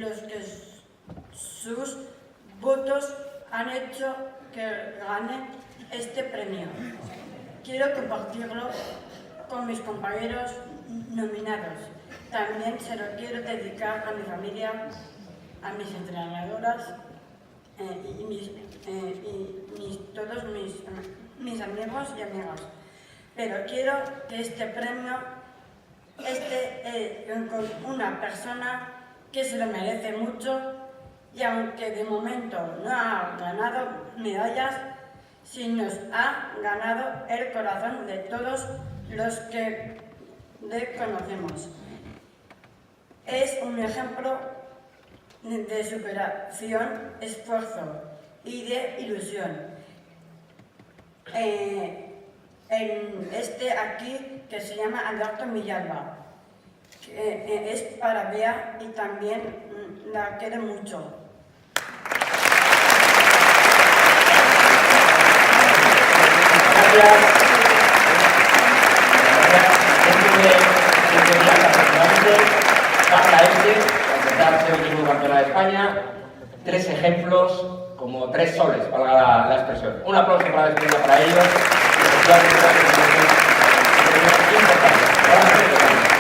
los que sus votos han hecho que gane este premio. Quiero compartirlo con mis compañeros nominados. También se lo quiero dedicar a mi familia, a mis entrenadoras todos mis amigos y amigas. Pero quiero que este premio esté con una persona que se lo merece mucho y aunque de momento no ha ganado medallas, sí nos ha ganado el corazón de todos los que le conocemos. Es un ejemplo de superación, esfuerzo y de ilusión. En este aquí, que se llama Alberto Villalba, que es para Bea y también la quiero mucho. Gracias. Carla empezar ser último campeona de España, 3 ejemplos, como 3 soles, valga la expresión. Un aplauso para despedirla para ellos. Importante.